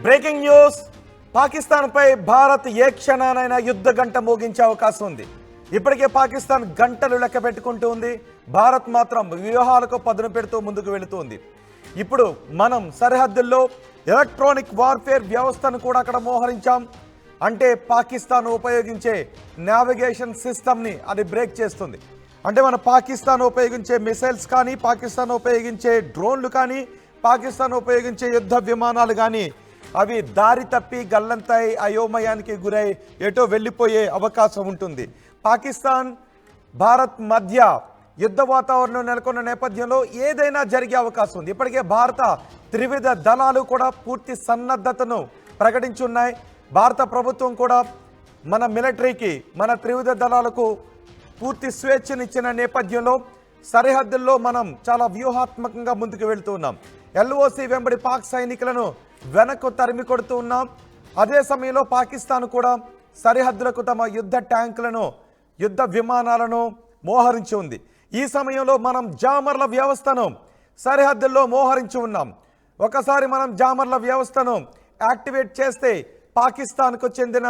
Breaking news, పాకిస్తాన్పై Bharat ఏ క్షణానైనా యుద్ధ గంట మోగించే అవకాశం ఉంది. ఇప్పటికే పాకిస్తాన్ గంటలు లెక్క పెట్టుకుంటూ ఉంది. భారత్ మాత్రం వ్యూహాలకు పదును పెడుతూ ముందుకు వెళుతుంది. ఇప్పుడు మనం సరిహద్దుల్లో ఎలక్ట్రానిక్ వార్ఫేర్ వ్యవస్థను కూడా అక్కడ మోహరించాం. అంటే పాకిస్తాన్ ఉపయోగించే నావిగేషన్ సిస్టమ్ని అది బ్రేక్ చేస్తుంది. అంటే మన పాకిస్తాన్ ఉపయోగించే మిసైల్స్ కానీ, పాకిస్తాన్ ఉపయోగించే డ్రోన్లు కానీ, పాకిస్తాన్ ఉపయోగించే యుద్ధ విమానాలు కానీ అవి దారి తప్పి గల్లంతాయి అయోమయానికి గురై ఎటో వెళ్ళిపోయే అవకాశం ఉంటుంది. పాకిస్తాన్ భారత్ మధ్య యుద్ధ వాతావరణం నెలకొన్న నేపథ్యంలో ఏదైనా జరిగే అవకాశం ఉంది. ఇప్పటికే భారత త్రివిధ దళాలు కూడా పూర్తి సన్నద్ధతను ప్రకటించున్నాయి. భారత ప్రభుత్వం కూడా మన మిలిటరీకి, మన త్రివిధ దళాలకు పూర్తి స్వేచ్ఛనిచ్చిన నేపథ్యంలో సరిహద్దుల్లో మనం చాలా వ్యూహాత్మకంగా ముందుకు వెళ్తూ ఉన్నాం. ఎల్ఓసి వెంబడి పాక్ సైనికులను వెనక్కు తరిమి కొడుతూ ఉన్నాం. అదే సమయంలో పాకిస్తాన్ కూడా సరిహద్దులకు తమ యుద్ధ ట్యాంకులను, యుద్ధ విమానాలను మోహరించి ఉంది. ఈ సమయంలో మనం జామర్ల వ్యవస్థను సరిహద్దుల్లో మోహరించి ఉన్నాం. ఒకసారి మనం జామర్ల వ్యవస్థను యాక్టివేట్ చేస్తే పాకిస్తాన్కు చెందిన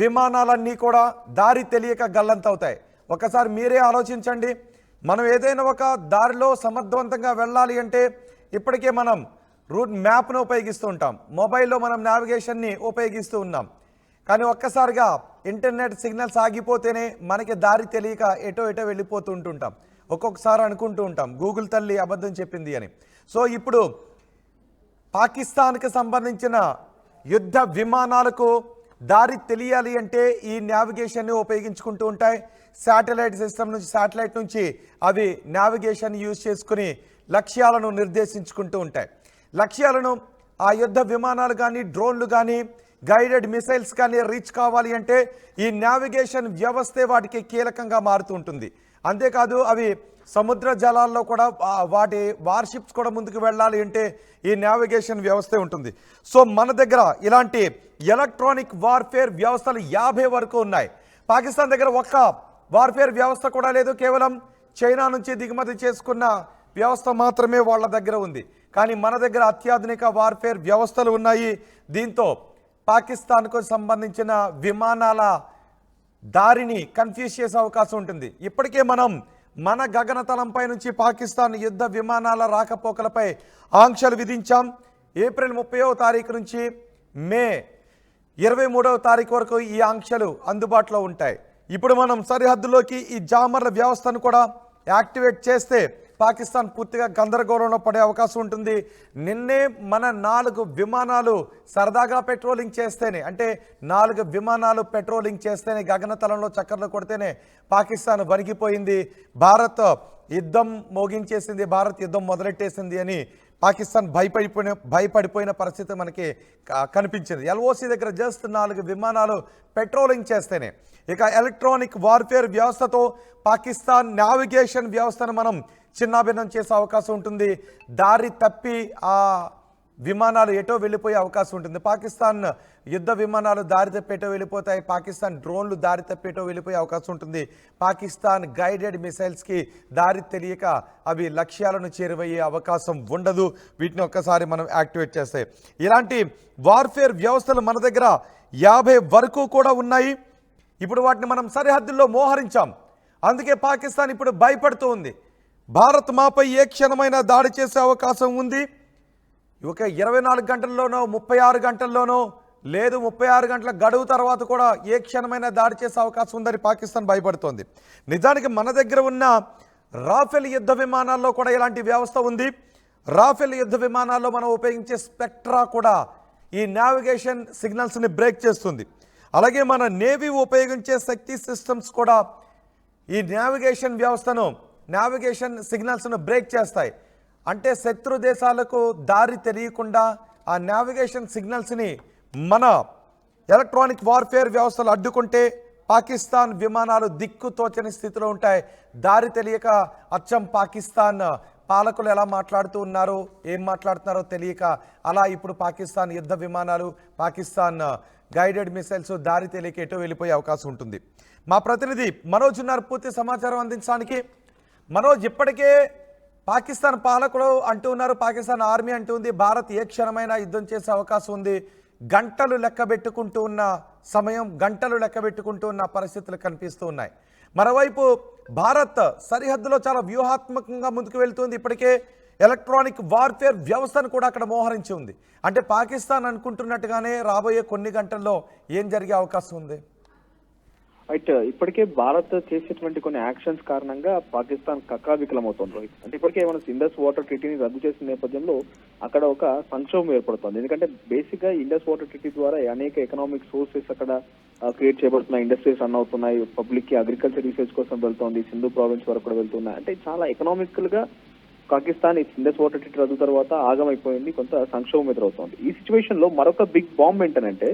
విమానాలన్నీ కూడా దారి తెలియక గల్లంతవుతాయి. ఒకసారి మీరే ఆలోచించండి. మనం ఏదైనా ఒక దారిలో సమర్థవంతంగా వెళ్ళాలి అంటే ఇప్పటికే మనం రూట్ మ్యాప్ను ఉపయోగిస్తూ ఉంటాం. మొబైల్లో మనం నావిగేషన్ని ఉపయోగిస్తూ ఉన్నాం. కానీ ఒక్కసారిగా ఇంటర్నెట్ సిగ్నల్స్ ఆగిపోతేనే మనకి దారి తెలియక ఎటో వెళ్ళిపోతూ ఉంటుంటాం. ఒక్కొక్కసారి అనుకుంటూ ఉంటాం గూగుల్ తల్లి అబద్ధం చెప్పింది అని. సో ఇప్పుడు పాకిస్తాన్కి సంబంధించిన యుద్ధ విమానాలకు దారి తెలియాలి అంటే ఈ నావిగేషన్ని ఉపయోగించుకుంటూ ఉంటాయి. శాటిలైట్ సిస్టమ్ నుంచి, శాటిలైట్ నుంచి అవి నావిగేషన్ యూజ్ చేసుకుని లక్ష్యాలను నిర్దేశించుకుంటూ ఉంటాయి. లక్ష్యాలను ఆ యుద్ధ విమానాలు కానీ, డ్రోన్లు కానీ, గైడెడ్ మిసైల్స్ కానీ రీచ్ కావాలి అంటే ఈ నావిగేషన్ వ్యవస్థే వాటికి కీలకంగా మారుతూ ఉంటుంది. అంతేకాదు అవి సముద్ర జలాల్లో కూడా వాటి వార్షిప్స్ కూడా ముందుకు వెళ్ళాలి అంటే ఈ నావిగేషన్ వ్యవస్థే ఉంటుంది. సో మన దగ్గర ఇలాంటి ఎలక్ట్రానిక్ వార్ఫేర్ వ్యవస్థలు 50 వరకు ఉన్నాయి. పాకిస్తాన్ దగ్గర ఒక్క వార్ఫేర్ వ్యవస్థ కూడా లేదు. కేవలం చైనా నుంచి దిగుమతి చేసుకున్న వ్యవస్థ మాత్రమే వాళ్ళ దగ్గర ఉంది. కానీ మన దగ్గర అత్యాధునిక వార్ఫేర్ వ్యవస్థలు ఉన్నాయి. దీంతో పాకిస్తాన్కు సంబంధించిన విమానాల దారిని కన్ఫ్యూజ్ చేసే అవకాశం ఉంటుంది. ఇప్పటికే మనం మన గగనతలంపై నుంచి పాకిస్తాన్ యుద్ధ విమానాల రాకపోకలపై ఆంక్షలు విధించాం. ఏప్రిల్ 30వ తారీఖు నుంచి మే 23వ తారీఖు వరకు ఈ ఆంక్షలు అందుబాటులో ఉంటాయి. ఇప్పుడు మనం సరిహద్దులోకి ఈ జామర్ల వ్యవస్థను కూడా యాక్టివేట్ చేస్తే పాకిస్తాన్ పూర్తిగా గందరగోళంలో పడే అవకాశం ఉంటుంది. నిన్నే మన 4 విమానాలు సరదాగా పెట్రోలింగ్ చేస్తేనే, అంటే 4 విమానాలు పెట్రోలింగ్ చేస్తేనే, గగనతలంలో చక్కర్లు కొడితేనే పాకిస్తాన్ వణికిపోయింది. భారత్ యుద్ధం మోగించేసింది, భారత్ యుద్ధం మొదలెట్టేసింది అని పాకిస్తాన్ భయపడిపోయిన పరిస్థితి మనకి కనిపించింది. ఎల్ఓసి దగ్గర జస్ట్ 4 విమానాలు పెట్రోలింగ్ చేస్తేనే. ఇక ఎలక్ట్రానిక్ వార్ఫేర్ వ్యవస్థతో పాకిస్తాన్ నావిగేషన్ వ్యవస్థను మనం చిన్నాభిన్నం చేసే అవకాశం ఉంటుంది. దారి తప్పి ఆ విమానాలు ఎటో వెళ్ళిపోయే అవకాశం ఉంటుంది. పాకిస్తాన్ యుద్ధ విమానాలు దారి తప్పేటో వెళ్ళిపోతాయి. పాకిస్తాన్ డ్రోన్లు దారి తప్పేటో వెళ్ళిపోయే అవకాశం ఉంటుంది. పాకిస్తాన్ గైడెడ్ మిసైల్స్కి దారి తెలియక అవి లక్ష్యాలను చేరువయ్యే అవకాశం ఉండదు. వీటిని ఒక్కసారి మనం యాక్టివేట్ చేస్తే ఇలాంటి వార్ఫేర్ వ్యవస్థలు మన దగ్గర 50 వరకు కూడా ఉన్నాయి. ఇప్పుడు వాటిని మనం సరిహద్దుల్లో మోహరించాం. అందుకే పాకిస్తాన్ ఇప్పుడు భయపడుతూ ఉంది. భారత్ మాపై ఏ క్షణమైనా దాడి చేసే అవకాశం ఉంది. ఒక 24 గంటల్లోనో 36 గంటల్లోనో లేదు, 36 గంటల గడువు తర్వాత కూడా ఏ క్షణమైనా దాడి చేసే అవకాశం ఉందని పాకిస్తాన్ భయపడుతోంది. నిజానికి మన దగ్గర ఉన్న రాఫెల్ యుద్ధ విమానాల్లో కూడా ఇలాంటి వ్యవస్థ ఉంది. రాఫెల్ యుద్ధ విమానాల్లో మనం ఉపయోగించే స్పెక్ట్రా కూడా ఈ నావిగేషన్ సిగ్నల్స్ని బ్రేక్ చేస్తుంది. అలాగే మన నేవీ ఉపయోగించే శక్తి సిస్టమ్స్ కూడా ఈ నావిగేషన్ వ్యవస్థను, నావిగేషన్ సిగ్నల్స్ను బ్రేక్ చేస్తాయి. అంటే శత్రు దేశాలకు దారి తెలియకుండా ఆ నావిగేషన్ సిగ్నల్స్ని మన ఎలక్ట్రానిక్ వార్ఫేర్ వ్యవస్థలు అడ్డుకుంటే పాకిస్తాన్ విమానాలు దిక్కుతోచని స్థితిలో ఉంటాయి. దారి తెలియక అచ్చం పాకిస్తాన్ పాలకులు ఎలా మాట్లాడుతూ ఉన్నారో, ఏం మాట్లాడుతున్నారో తెలియక అలా ఇప్పుడు పాకిస్తాన్ యుద్ధ విమానాలు, పాకిస్తాన్ గైడెడ్ మిసైల్స్ దారి తెలియక ఎటో వెళ్ళిపోయే అవకాశం ఉంటుంది. మా ప్రతినిధి మనోజ్ ఉన్నారు పూర్తి సమాచారం అందించడానికి. మనోజ్, ఇప్పటికే పాకిస్తాన్ పాలకులు అంటూ ఉన్నారు, పాకిస్తాన్ ఆర్మీ అంటూ ఉంది భారత్ ఏ క్షణమైనా యుద్ధం చేసే అవకాశం ఉంది, గంటలు లెక్కబెట్టుకుంటూ ఉన్న సమయం, గంటలు లెక్కబెట్టుకుంటూ ఉన్న పరిస్థితులు కనిపిస్తూ ఉన్నాయి. మరోవైపు భారత్ సరిహద్దులో చాలా వ్యూహాత్మకంగా ముందుకు వెళ్తుంది. ఇప్పటికే ఎలక్ట్రానిక్ వార్ఫేర్ వ్యవస్థను కూడా అక్కడ మోహరించి ఉంది. అంటే పాకిస్తాన్ అనుకుంటున్నట్టుగానే రాబోయే కొన్ని గంటల్లో ఏం జరిగే అవకాశం ఉంది? రైట్, ఇప్పటికే భారత్ చేసేటువంటి కొన్ని యాక్షన్స్ కారణంగా పాకిస్తాన్ కక్కావికలమవుతోంది రోహిత్. అంటే ఇప్పటికే మనం ఇండస్ వాటర్ ట్రీటీని రద్దు చేసిన నేపథ్యంలో అక్కడ ఒక సంక్షోభం ఏర్పడుతోంది. ఎందుకంటే బేసిక్ గా ఇండస్ వాటర్ ట్రీటీ ద్వారా అనేక ఎకనామిక్ సోర్సెస్ అక్కడ క్రియేట్ చేయబడుతున్నాయి, ఇండస్ట్రీస్ రన్ అవుతున్నాయి, పబ్లిక్ కి అగ్రికల్చర్ రీసెర్చ్ కోసం వెళ్తోంది, సింధు ప్రావిన్స్ వరకు కూడా వెళ్తున్నాయి. అంటే చాలా ఎకనామికల్ గా పాకిస్తాన్ ఇండస్ వాటర్ ట్రీటీ రద్దు తర్వాత ఆగమైపోయింది, కొంత సంక్షోభం ఎదురవుతోంది. ఈ సిచ్యువేషన్ లో మరొక బిగ్ బాంబ్ ఏంటంటే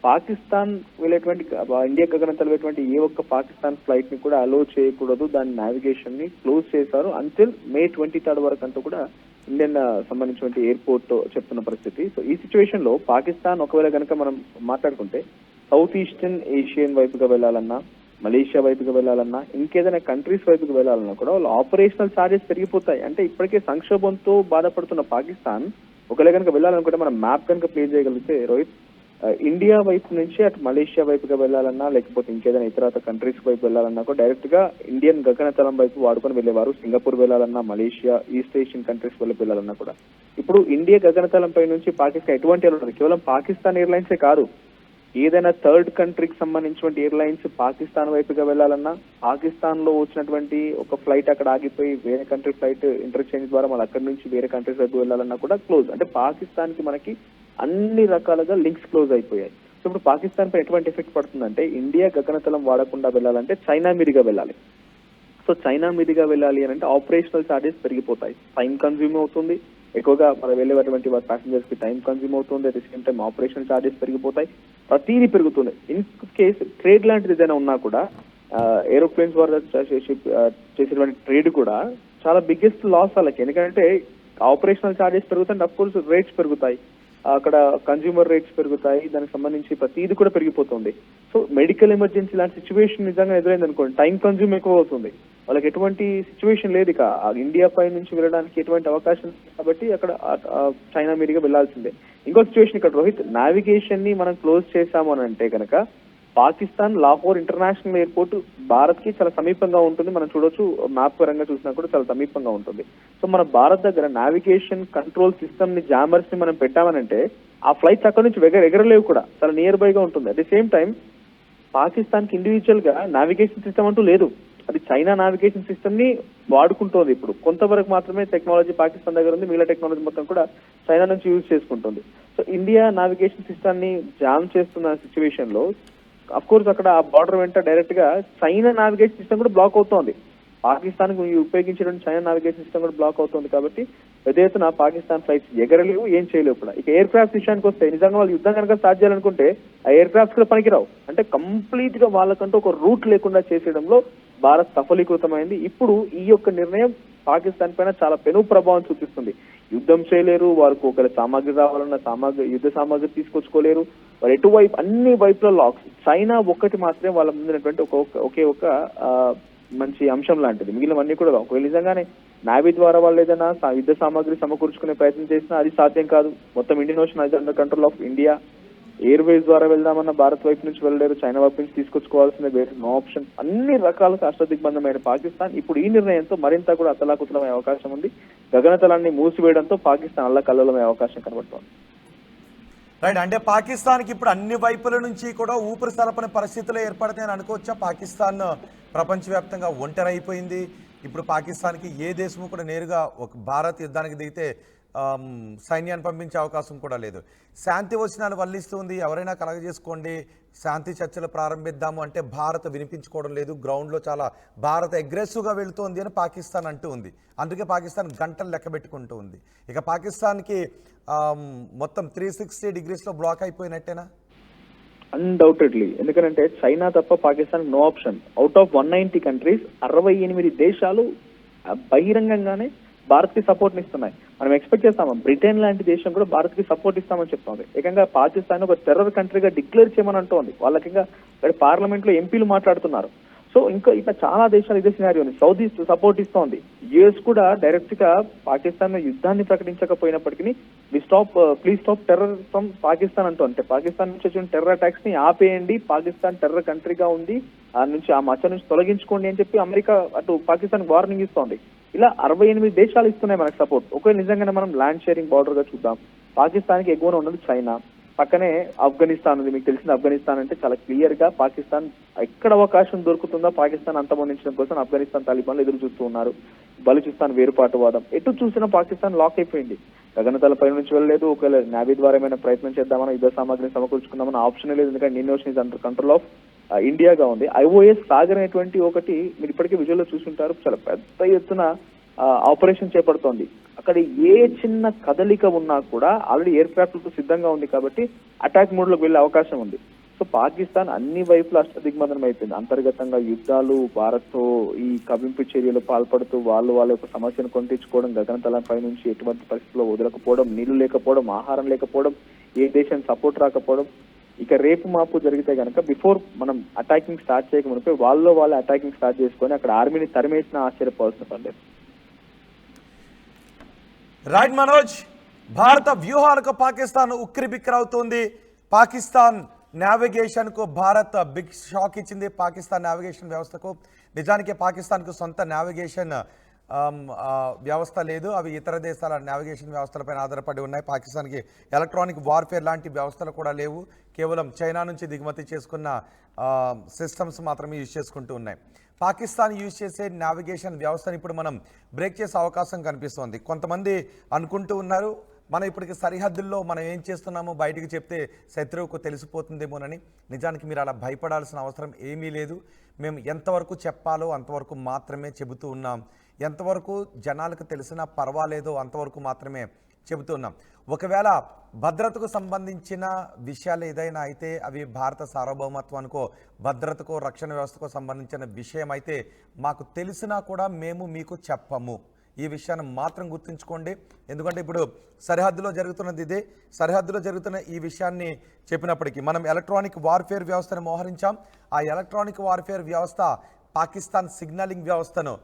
పాకిస్తాన్ వెళ్ళేటువంటి ఇండియా గగనంతలు వెళ్ళేటువంటి ఏ ఒక్క పాకిస్తాన్ ఫ్లైట్ ని కూడా అలో చేయకూడదు, దాని నావిగేషన్ ని క్లోజ్ చేశారు అంటిల్ May 23 వరకు అంటూ కూడా ఇండియన్ సంబంధించిన ఎయిర్పోర్ట్ చెప్తున్న పరిస్థితి. సో ఈ సిచ్యువేషన్ లో పాకిస్తాన్ ఒకవేళ కనుక మనం మాట్లాడుకుంటే సౌత్ ఈస్టర్న్ ఏషియన్ వైపుగా వెళ్లాలన్నా, మలేషియా వైపుగా వెళ్లాలన్నా, ఇంకేదైనా కంట్రీస్ వైపుకి వెళ్లాలన్నా కూడా వాళ్ళు ఆపరేషనల్ ఛార్జెస్ పెరిగిపోతాయి. అంటే ఇప్పటికే సంక్షోభంతో బాధపడుతున్న పాకిస్తాన్ ఒకవేళ కనుక వెళ్ళాలనుకుంటే మనం మ్యాప్ కనుక ప్లే చేయగలిగితే రోహిత్, ఇండియా వైపు నుంచి అటు మలేషియా వైపుగా వెళ్లాలన్నా, లేకపోతే ఇంకేదైనా ఇతర కంట్రీస్ వైపు వెళ్లాలన్నా కూడా డైరెక్ట్ గా ఇండియన్ గగనతలం వైపు వాడుకొని వెళ్లేవారు. సింగపూర్ వెళ్లాలన్నా, మలేషియా, ఈస్ట్ ఏషియన్ కంట్రీస్ వైపు వెళ్లాలన్నా కూడా ఇప్పుడు ఇండియా గగనతలం పై నుంచి పాకిస్తాన్ ఎటువంటి ఉండదు. కేవలం పాకిస్తాన్ ఎయిర్లైన్సే కాదు, ఏదైనా థర్డ్ కంట్రీకి సంబంధించిన ఎయిర్లైన్స్ పాకిస్తాన్ వైపుగా వెళ్లాలన్నా, పాకిస్తాన్ లో వచ్చినటువంటి ఒక ఫ్లైట్ అక్కడ ఆగిపోయి వేరే కంట్రీ ఫ్లైట్ ఇంటర్చేంజ్ ద్వారా మళ్ళీ అక్కడి నుంచి వేరే కంట్రీస్ వైపు వెళ్లాలన్నా కూడా క్లోజ్. అంటే పాకిస్తాన్ కి మనకి అన్ని రకాలుగా లింక్స్ క్లోజ్ అయిపోయాయి. సో ఇప్పుడు పాకిస్తాన్ పై ఎటువంటి ఎఫెక్ట్ పడుతుందంటే ఇండియా గగనతలం వాడకుండా వెళ్ళాలంటే చైనా మీదుగా వెళ్ళాలి. సో చైనా మీదుగా వెళ్ళాలి అని అంటే ఆపరేషనల్ ఛార్జెస్ పెరిగిపోతాయి, టైం కన్జ్యూమ్ అవుతుంది, ఎక్కువగా మనం వెళ్ళేటువంటి ప్యాసింజర్స్ కి టైం కన్జ్యూమ్ అవుతుంది, at the same time operational charges పెరిగిపోతాయి, ప్రతిదీ పెరుగుతుంది. ఇన్ కేస్ ట్రేడ్ లాంటిది ఏదైనా ఉన్నా కూడా ఏరోప్లేన్స్ ద్వారా చేసేటువంటి ట్రేడ్ కూడా చాలా బిగ్గెస్ట్ లాస్ వాళ్ళకి. ఎందుకంటే ఆపరేషనల్ ఛార్జెస్ పెరుగుతాయి, అఫ్ కోర్స్ రేట్స్ పెరుగుతాయి, అక్కడ కన్జ్యూమర్ రేట్స్ పెరుగుతాయి, దానికి సంబంధించి ప్రతిదీ కూడా పెరిగిపోతుంది. సో మెడికల్ ఎమర్జెన్సీ లాంటి సిచ్యువేషన్ నిజంగా ఎదురైంది అనుకోండి, టైం కన్జ్యూమ్ ఎక్కువ అవుతుంది, వాళ్ళకి ఎటువంటి సిచ్యువేషన్ లేదు, ఇక ఇండియా పై నుంచి వెళ్ళడానికి ఎటువంటి అవకాశం కాబట్టి అక్కడ చైనా మీదుగా వెళ్లాల్సిందే. ఇంకో సిచ్యువేషన్ ఇక్కడ రోహిత్, నావిగేషన్ ని మనం క్లోజ్ చేశాము అని అంటే కనుక పాకిస్తాన్ లాహోర్ ఇంటర్నేషనల్ ఎయిర్పోర్ట్ భారత్ కి చాలా సమీపంగా ఉంటుంది. మనం చూడొచ్చు, మ్యాప్ పరంగా చూసినా కూడా చాలా సమీపంగా ఉంటుంది. సో మన భారత్ దగ్గర నావిగేషన్ కంట్రోల్ సిస్టమ్ ని, జామర్స్ ని మనం పెట్టామనంటే ఆ ఫ్లైట్స్ అక్కడ నుంచి ఎగరలేవు కూడా, చాలా నియర్ బై గా ఉంటుంది. At the same time Pakistan కి ఇండివిజువల్ గా నావిగేషన్ సిస్టమ్ అంటూ లేదు, అది చైనా నావిగేషన్ సిస్టమ్ ని వాడుకుంటోంది. ఇప్పుడు కొంతవరకు మాత్రమే టెక్నాలజీ పాకిస్తాన్ దగ్గర ఉంది, మిగతా టెక్నాలజీ మొత్తం కూడా చైనా నుంచి యూజ్ చేసుకుంటుంది. సో ఇండియా నావిగేషన్ సిస్టమ్ ని జామ్ చేస్తున్న సిచ్యువేషన్ లో అఫ్ కోర్స్ అక్కడ ఆ బార్డర్ వెంట డైరెక్ట్ గా చైనా నావిగేషన్ సిస్టమ్ కూడా బ్లాక్ అవుతోంది, పాకిస్తాన్ కు ఉపయోగించేటువంటి చైనా నావిగేషన్ సిస్టమ్ కూడా బ్లాక్ అవుతుంది. కాబట్టి పెద్ద ఎత్తున పాకిస్తాన్ ఫ్లైట్స్ ఎగరలేవు, ఏం చేయలేవు కూడా. ఇక ఎయిర్ క్రాఫ్ట్ విషయానికి వస్తే నిజంగా వాళ్ళు యుద్ధం కనుక స్టార్ట్ చేయాలనుకుంటే ఆ ఎయిర్ క్రాఫ్ట్స్ కూడా పనికిరావు. అంటే కంప్లీట్ గా వాళ్ళకంటూ ఒక రూట్ లేకుండా చేసేయడంలో భారత్ సఫలీకృతమైంది. ఇప్పుడు ఈ యొక్క నిర్ణయం పాకిస్తాన్ పైన చాలా పెను ప్రభావం చూపిస్తుంది. యుద్ధం చేయలేరు, వారికి ఒకవేళ సామాగ్రి రావాలన్న యుద్ధ సామాగ్రి తీసుకొచ్చుకోలేరు, వారు ఎటువైపు అన్ని వైపుల లాక్స్. చైనా ఒక్కటి మాత్రమే వాళ్ళ ముందున్నటువంటి ఒకే ఒక మంచి అంశం లాంటిది, మిగిలినవన్నీ కూడా ఒకవేళ నిజంగానే నావీ ద్వారా వాళ్ళు ఏదైనా యుద్ధ సామాగ్రి సమకూర్చుకునే ప్రయత్నం చేసినా అది సాధ్యం కాదు. మొత్తం ఇండియన్ ఓషన్ అది under control of India. Airways ద్వారా వెళ్దామన్న భారత్ వైపు నుంచి వెళ్ళలేరు, చైనా వైపు నుంచి తీసుకొచ్చుకోవాల్సిన వేరే నో ఆప్షన్. అన్ని రకాలుగా అష్టదిగ్బంధమైన పాకిస్తాన్ ఇప్పుడు ఈ నిర్ణయంతో మరింత కూడా అతలాకుతలమయ్యే అవకాశం ఉంది. గగనతలాన్ని మూసివేయడంతో పాకిస్తాన్ అల్లకల్లోలమయ్యే అవకాశం కనబడుతోంది. రైట్, అంటే పాకిస్తాన్కి ఇప్పుడు అన్ని వైపుల నుంచి కూడా ఊపిరి సలపని పరిస్థితులు ఏర్పడతాయని అనుకోవచ్చా? పాకిస్తాన్ ప్రపంచవ్యాప్తంగా ఒంటరైపోయింది. ఇప్పుడు పాకిస్తాన్కి ఏ దేశము కూడా నేరుగా ఒక భారత్ యుద్ధానికి దిగితే సైన్యాన్ని పంపించే అవకాశం కూడా లేదు. శాంతి వచనాలు వల్లిస్తుంది, ఎవరైనా కలగజేసుకోండి, శాంతి చర్చలు ప్రారంభిద్దాము అంటే భారత్ వినిపించుకోవడం లేదు. గ్రౌండ్లో చాలా భారత్ అగ్రెసివ్గా వెళుతోంది అని పాకిస్తాన్ అంటూ ఉంది. అందుకే పాకిస్తాన్ గంటలు లెక్క పెట్టుకుంటూ ఉంది. ఇక పాకిస్తాన్కి మొత్తం 360 డిగ్రీస్లో బ్లాక్ అయిపోయినట్టేనా? అన్డౌటెడ్లీ, ఎందుకంటే చైనా తప్ప Pakistan no option. Out of 190 countries 68 దేశాలు బహిరంగంగానే భారత్ కి సపోర్ట్ ఇస్తున్నాయి. మనం ఎక్స్పెక్ట్ చేస్తాము బ్రిటన్ లాంటి దేశం కూడా భారత్ కి సపోర్ట్ ఇస్తామని చెప్తోంది. ఏకంగా పాకిస్తాన్ ఒక టెర్రర్ కంట్రీగా డిక్లేర్ చేయమని అంటోంది. వాళ్ళకి ఇంకా పార్లమెంట్ లో ఎంపీలు మాట్లాడుతున్నారు. సో ఇంకా చాలా దేశాలు ఇదే సినారియో ఉంది. సౌదీ సపోర్ట్ ఇస్తోంది. యుఎస్ కూడా డైరెక్ట్ గా పాకిస్తాన్ యుద్ధాన్ని ప్రకటించకపోయినప్పటికీ please stop terror from Pakistan అంటూ, అంటే పాకిస్తాన్ నుంచి వచ్చిన టెర్రర్ అటాక్స్ ని ఆపేయండి, పాకిస్తాన్ టెర్రర్ కంట్రీగా ఉంది, ఆ మచ్చ నుంచి తొలగించుకోండి అని చెప్పి అమెరికా అటు పాకిస్తాన్ వార్నింగ్ ఇస్తోంది. ఇలా 68 దేశాలు ఇస్తున్నాయి మనకు సపోర్ట్. ఒకవేళ నిజంగానే మనం ల్యాండ్ షేరింగ్ బార్డర్ గా చూద్దాం, పాకిస్తాన్ కి ఎగువన ఉన్నది చైనా, పక్కనే ఆఫ్ఘనిస్తాన్ ఉంది. మీకు తెలిసిన ఆఫ్ఘనిస్తాన్ అంటే చాలా క్లియర్ గా పాకిస్తాన్ ఎక్కడ అవకాశం దొరుకుతుందో పాకిస్తాన్ అంతమొందించడం కోసం ఆఫ్ఘనిస్తాన్ తాలిబాన్లు ఎదురు చూస్తూ ఉన్నారు. బలూచిస్తాన్ వేరుపాటువాదం, ఎటు చూసినా పాకిస్తాన్ లాక్ అయిపోయింది. గగనతలపై నుంచి వెళ్ళలేదు. ఒకవేళ నావీ ద్వారా ఏమైనా ప్రయత్నం చేద్దామన్నా, యుద్ధ సామాగ్రిని సమకూర్చుకుందామన్నా ఆప్షన్ లేదు, ఎందుకంటే Indian ocean is under control of ఇండియాగా ఉంది. ఐఓఎస్ సాగర్ అనేటువంటి ఒకటి మీరు ఇప్పటికే విజువల్ లో చూసుంటారు, చాలా పెద్ద ఎత్తున ఆపరేషన్ చేపడుతోంది. అక్కడ ఏ చిన్న కదలిక ఉన్నా కూడా ఆల్రెడీ ఎయిర్ క్రాఫ్ట్ సిద్ధంగా ఉంది కాబట్టి అటాక్ మోడ్ లోకి వెళ్లే అవకాశం ఉంది. సో పాకిస్తాన్ అన్ని వైపులా అష్టదిగ్బంధనం అయిపోయింది. అంతర్గతంగా యుద్ధాలు, భారత్ తో ఈ కవింపు చర్యలు పాల్పడుతూ వాళ్ళ యొక్క సమస్యను కొంటించుకోవడం, గగనతలంపై నుంచి ఎటువంటి పరిస్థితుల్లో వదలకపోవడం, నీళ్లు లేకపోవడం, ఆహారం లేకపోవడం, ఏ దేశం సపోర్ట్ రాకపోవడం. ఇక రేపు మాపు జరిగితే కనుక బిఫోర్ మనం అటాకింగ్ స్టార్ట్ చేయకముందు వాళ్ళ అటాకింగ్ స్టార్ట్ చేసుకొని అక్కడ ఆర్మీని తరిమేసిన ఆశ్చర్యపోవాల్సిన పని లేదు. రైట్ మనోజ్, భారత వ్యూహాలకు పాకిస్తాన్ ఉక్కిరిబిక్కిరవుతోంది. పాకిస్తాన్ నావిగేషన్కు భారత్ బిగ్ షాక్ ఇచ్చింది. పాకిస్తాన్ నావిగేషన్ వ్యవస్థకు, నిజానికి పాకిస్తాన్కు సొంత నావిగేషన్ వ్యవస్థ లేదు. అవి ఇతర దేశాల నావిగేషన్ వ్యవస్థలపైన ఆధారపడి ఉన్నాయి. పాకిస్తాన్కి ఎలక్ట్రానిక్ వార్ఫేర్ లాంటి వ్యవస్థలు కూడా లేవు. కేవలం చైనా నుంచి దిగుమతి చేసుకున్న సిస్టమ్స్ మాత్రమే యూజ్ చేసుకుంటూ ఉన్నాయి. పాకిస్తాన్ యూజ్ చేసే నావిగేషన్ వ్యవస్థను ఇప్పుడు మనం బ్రేక్ చేసే అవకాశం కనిపిస్తోంది. కొంతమంది అనుకుంటూ ఉన్నారు, మనం ఇప్పటికి సరిహద్దుల్లో మనం ఏం చేస్తున్నామో బయటికి చెప్తే శత్రువుకు తెలిసిపోతుందేమోనని. నిజానికి మీరు అలా భయపడాల్సిన అవసరం ఏమీ లేదు. మేము ఎంతవరకు చెప్పాలో అంతవరకు మాత్రమే చెబుతూ ఉన్నాం. ఎంతవరకు జనాలకు తెలిసినా పర్వాలేదో అంతవరకు మాత్రమే చెబుతూ ఉన్నాం. ఒకవేళ భద్రతకు సంబంధించిన విషయాలు ఏదైనా అయితే అవి భారత సార్వభౌమత్వానికో, భద్రతకో, రక్షణ వ్యవస్థకో సంబంధించిన విషయం అయితే మాకు తెలిసినా కూడా మేము మీకు చెప్పము. ఈ విషయాన్ని మాత్రం గుర్తుంచుకోండి. ఎందుకంటే ఇప్పుడు సరిహద్దులో జరుగుతున్నది ఇదే. సరిహద్దులో జరుగుతున్న ఈ విషయాన్ని చెప్పినప్పటికీ మనం ఎలక్ట్రానిక్ వార్ఫేర్ వ్యవస్థను మోహరించాం. ఆ ఎలక్ట్రానిక్ వార్ఫేర్ వ్యవస్థ పాకిస్తాన్ సిగ్నలింగ్ వ్యవస్థను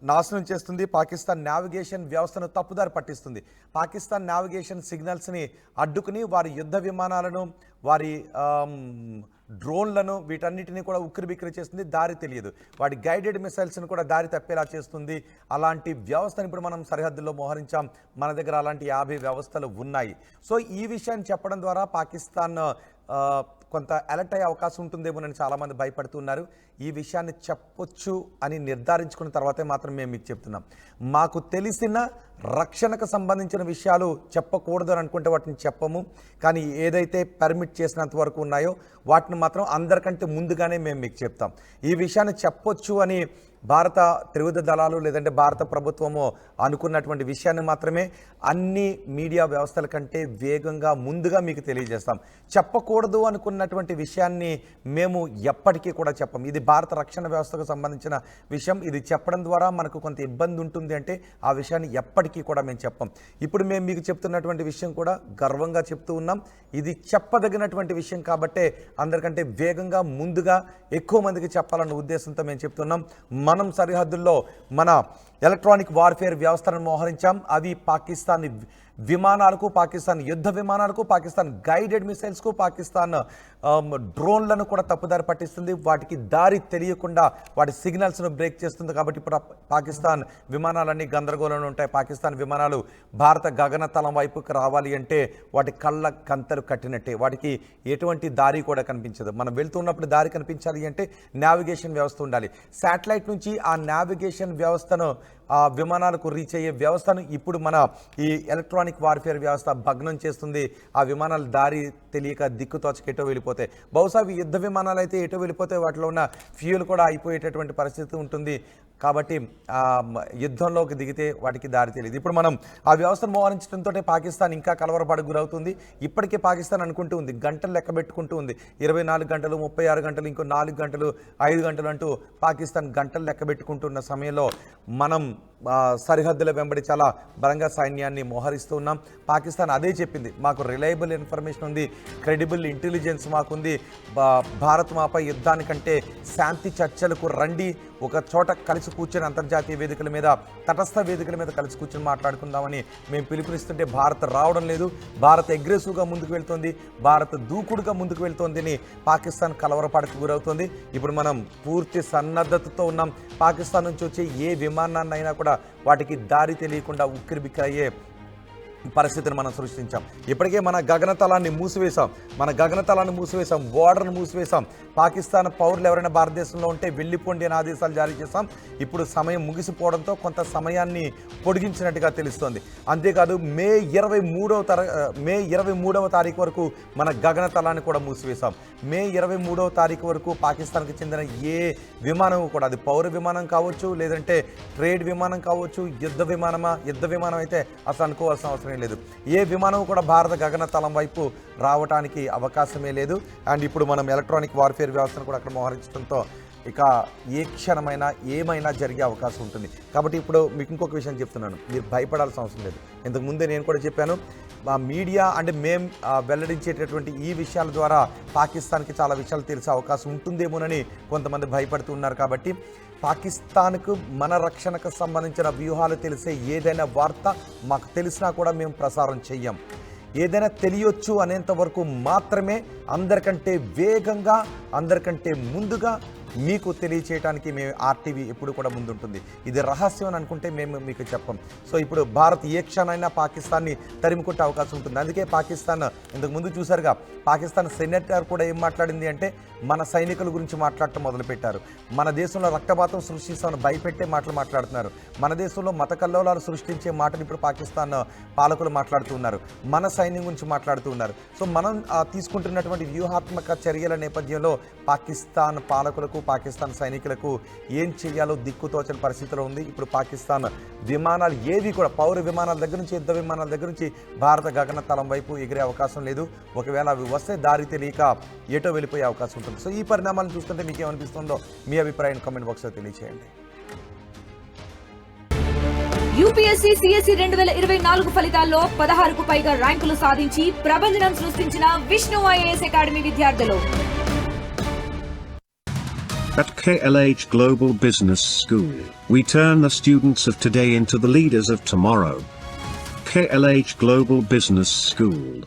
నాశనం చేస్తుంది. పాకిస్తాన్ నావిగేషన్ వ్యవస్థను తప్పుదారి పట్టిస్తుంది. పాకిస్తాన్ నావిగేషన్ సిగ్నల్స్ని అడ్డుకుని వారి యుద్ధ విమానాలను, వారి డ్రోన్లను, వీటన్నిటిని కూడా ఉక్కిరిబిక్కిరి చేస్తుంది. దారి తెలియదు. వాటి గైడెడ్ మిసైల్స్ని కూడా దారి తప్పేలా చేస్తుంది. అలాంటి వ్యవస్థను ఇప్పుడు మనం సరిహద్దుల్లో మోహరించాం. మన దగ్గర అలాంటి 50 వ్యవస్థలు ఉన్నాయి. సో ఈ విషయాన్ని చెప్పడం ద్వారా పాకిస్తాన్ కొంత అలర్ట్ అయ్యే అవకాశం ఉంటుందేమోనని చాలామంది భయపడుతున్నారు. ఈ విషయాన్ని చెప్పొచ్చు అని నిర్ధారించుకున్న తర్వాతే మాత్రం మేము మీకు చెప్తున్నాం. మాకు తెలిసిన రక్షణకు సంబంధించిన విషయాలు చెప్పకూడదు అని అనుకుంటే వాటిని చెప్పము. కానీ ఏదైతే పర్మిట్ చేసినంత వరకు ఉన్నాయో వాటిని మాత్రం అందరికంటే ముందుగానే మేము మీకు చెప్తాం. ఈ విషయాన్ని చెప్పొచ్చు అని భారత త్రివిధ దళాలు లేదంటే భారత ప్రభుత్వము అనుకున్నటువంటి విషయాన్ని మాత్రమే అన్ని మీడియా వ్యవస్థల కంటే వేగంగా ముందుగా మీకు తెలియజేస్తాం. చెప్పకూడదు అనుకున్నటువంటి విషయాన్ని మేము ఎప్పటికీ కూడా చెప్పం. ఇది భారత రక్షణ వ్యవస్థకు సంబంధించిన విషయం. ఇది చెప్పడం ద్వారా మనకు కొంత ఇబ్బంది ఉంటుంది అంటే ఆ విషయాన్ని ఎప్పటికీ కూడా మేము చెప్పం. ఇప్పుడు మేము మీకు చెప్తున్నటువంటి విషయం కూడా గర్వంగా చెప్తూ ఉన్నాం. ఇది చెప్పదగినటువంటి విషయం కాబట్టే అందరికంటే వేగంగా ముందుగా ఎక్కువ మందికి చెప్పాలన్న ఉద్దేశంతో మేము చెప్తున్నాం. మనం సరిహద్దుల్లో మన ఎలక్ట్రానిక్ వార్ఫేర్ వ్యవస్థను మోహరించాం. అవి పాకిస్తాన్ విమానాలకు, పాకిస్తాన్ యుద్ధ విమానాలకు, పాకిస్తాన్ గైడెడ్ మిసైల్స్కు, పాకిస్తాన్ డ్రోన్లను కూడా తప్పుదారి పట్టిస్తుంది. వాటికి దారి తెలియకుండా వాటి సిగ్నల్స్ను బ్రేక్ చేస్తుంది. కాబట్టి ఇప్పుడు పాకిస్తాన్ విమానాలన్నీ గందరగోళంలో ఉంటాయి. పాకిస్తాన్ విమానాలు భారత గగనతలం వైపుకి రావాలి అంటే వాటి కళ్ళ కంతలు కట్టినట్టే. వాటికి ఎటువంటి దారి కూడా కనిపించదు. మనం వెళ్తున్నప్పుడు దారి కనిపించాలి అంటే నావిగేషన్ వ్యవస్థ ఉండాలి. శాటిలైట్ నుంచి ఆ నావిగేషన్ వ్యవస్థను, ఆ విమానాలకు రీచ్ అయ్యే వ్యవస్థను ఇప్పుడు మన ఈ ఎలక్ట్రానిక్ వార్ఫేర్ వ్యవస్థ భగ్నం చేస్తుంది. ఆ విమానాలు దారి తెలియక దిక్కుతోచక ఎటో వెళ్ళిపోతాయి. బహుశా యుద్ధ విమానాలు అయితే ఎటో వెళ్ళిపోతే వాటిలో ఉన్న ఫ్యూయల్ కూడా అయిపోయేటటువంటి పరిస్థితి ఉంటుంది. కాబట్టి యుద్ధంలోకి దిగితే వాటికి దారి తెలియదు. ఇప్పుడు మనం ఆ వ్యవస్థను మోహరించడంతో పాకిస్తాన్ ఇంకా కలవరపడకు గురవుతుంది. ఇప్పటికే పాకిస్తాన్ అనుకుంటూ ఉంది, గంటలు లెక్క పెట్టుకుంటూ ఉంది. 24 గంటలు, 36 గంటలు, ఇంకో 4 గంటలు, 5 గంటలు అంటూ పాకిస్తాన్ గంటలు లెక్క పెట్టుకుంటున్న సమయంలో మనం సరిహద్దుల వెంబడి చాలా బలంగా సైన్యాన్ని మోహరిస్తూ ఉన్నాం. పాకిస్తాన్ అదే చెప్పింది, మాకు రిలయబుల్ ఇన్ఫర్మేషన్ ఉంది, క్రెడిబుల్ ఇంటెలిజెన్స్ మాకుంది, భారత్ మాపై యుద్ధానికంటే శాంతి చర్చలకు రండి, ఒక చోట కలిసి కూర్చొని అంతర్జాతీయ వేదికల మీద, తటస్థ వేదికల మీద కలిసి కూర్చొని మాట్లాడుకుందామని మేము పిలుపునిస్తుంటే భారత్ రావడం లేదు, భారత్ అగ్రెసివ్గా ముందుకు వెళ్తుంది, భారత్ దూకుడుగా ముందుకు వెళ్తోంది అని పాకిస్తాన్ కలవరపాటుకు గురవుతుంది. ఇప్పుడు మనం పూర్తి సన్నద్ధతతో ఉన్నాం. పాకిస్తాన్ నుంచి వచ్చే ఏ విమానాన్ని అయినా కూడా వాటికి దారి తెలియకుండా ఉక్కిరిబిక్కిరయ్యే పరిస్థితిని మనం సృష్టించాం. ఇప్పటికే మన గగనతలాన్ని మూసివేశాం, బోర్డర్ను మూసివేశాం. పాకిస్తాన్ పౌరులు ఎవరైనా భారతదేశంలో ఉంటే వెళ్ళిపోండి అని ఆదేశాలు జారీ చేశాం. ఇప్పుడు సమయం ముగిసిపోవడంతో కొంత సమయాన్ని పొడిగించినట్టుగా తెలుస్తోంది. అంతేకాదు మే 23వ తారీఖు వరకు మన గగనతలాన్ని కూడా మూసివేశాం. మే 23వ తారీఖు వరకు పాకిస్తాన్కి చెందిన ఏ విమానం కూడా, అది పౌర విమానం కావచ్చు, లేదంటే ట్రేడ్ విమానం కావచ్చు, యుద్ధ విమానం అయితే అసలు అనుకోవాల్సిన అవసరం లేదు, ఏ విమానం కూడా భారత గగనతలం వైపు రావడానికి అవకాశమే లేదు. అండ్ ఇప్పుడు మనం ఎలక్ట్రానిక్ వార్ఫేర్ వ్యవస్థను కూడా అక్కడ మోహరించడంతో ఇక ఏ క్షణమైనా ఏమైనా జరిగే అవకాశం ఉంటుంది. కాబట్టి ఇప్పుడు మీకు ఇంకొక విషయం చెప్తున్నాను, మీరు భయపడాల్సిన అవసరం లేదు. ఇంతకుముందే నేను కూడా చెప్పాను, మా మీడియా అంటే మేము వెల్లడించేటటువంటి ఈ విషయాల ద్వారా పాకిస్తాన్కి చాలా విషయాలు తెలిసే అవకాశం ఉంటుందేమోనని కొంతమంది భయపడుతూ ఉన్నారు. కాబట్టి పాకిస్తాన్కు మన రక్షణకు సంబంధించిన వ్యూహాలు తెలిసే ఏదైనా వార్త మాకు తెలిసినా కూడా మేము ప్రసారం చెయ్యం. ఏదైనా తెలియొచ్చు అనేంత వరకు మాత్రమే అందరికంటే వేగంగా, అందరికంటే ముందుగా మీకు తెలియచేయడానికి మేము ఆర్టీవీ ఎప్పుడు కూడా ముందుంటుంది. ఇది రహస్యం అని అనుకుంటే మేము మీకు చెప్పం. సో ఇప్పుడు భారత్ ఏ క్షణమైనా పాకిస్తాన్ని తరిమికొట్టే అవకాశం ఉంటుంది. అందుకే పాకిస్తాన్ ఇంతకు ముందు చూసారుగా, పాకిస్తాన్ సెనేటర్ కూడా ఏం మాట్లాడింది అంటే మన సైనికుల గురించి మాట్లాడటం మొదలుపెట్టారు. మన దేశంలో రక్తపాతం సృష్టిస్తామని భయపెట్టే మాటలు మాట్లాడుతున్నారు. మన దేశంలో మత కల్లోలాలు సృష్టించే మాటలు ఇప్పుడు పాకిస్తాన్ పాలకులు మాట్లాడుతూ ఉన్నారు. మన సైన్యం గురించి మాట్లాడుతూ ఉన్నారు. సో మనం తీసుకుంటున్నటువంటి వ్యూహాత్మక చర్యల నేపథ్యంలో పాకిస్తాన్ పాలకులకు, పాకిస్తాన్ సైనికులకు ఏం చేయాలో దిక్కుతోచని పరిస్థితిలో ఉంది. ఇప్పుడు పాకిస్తాన్ విమానాలు ఏవి కూడా, పౌర విమానాల దగ్గర నుంచి యుద్ధ విమానాల దగ్గర నుంచి భారత గగనతలం వైపు ఎగిరే అవకాశం లేదు. ఒకవేళ అవి వస్తే దారి తెలియక ఏటో వెళ్ళిపోయే అవకాశం ఉంటుంది. సో ఈ పరిణామాలను చూస్తుంటే మీకు ఏమనిపిస్తుందో మీ అభిప్రాయాన్ని కామెంట్ బాక్స్లో తెలియచేయండి. యూపీఎస్సీ సిఎస్ఈ 2024 ఫలితాల్లో 16కు పైగా ర్యాంకులు సాధించి ప్రభంజనం సృష్టించిన విష్ణు ఐఏఎస్ అకాడమీ విద్యార్థులు. At KLH Global Business School, we turn the students of today into the leaders of tomorrow. KLH Global Business School.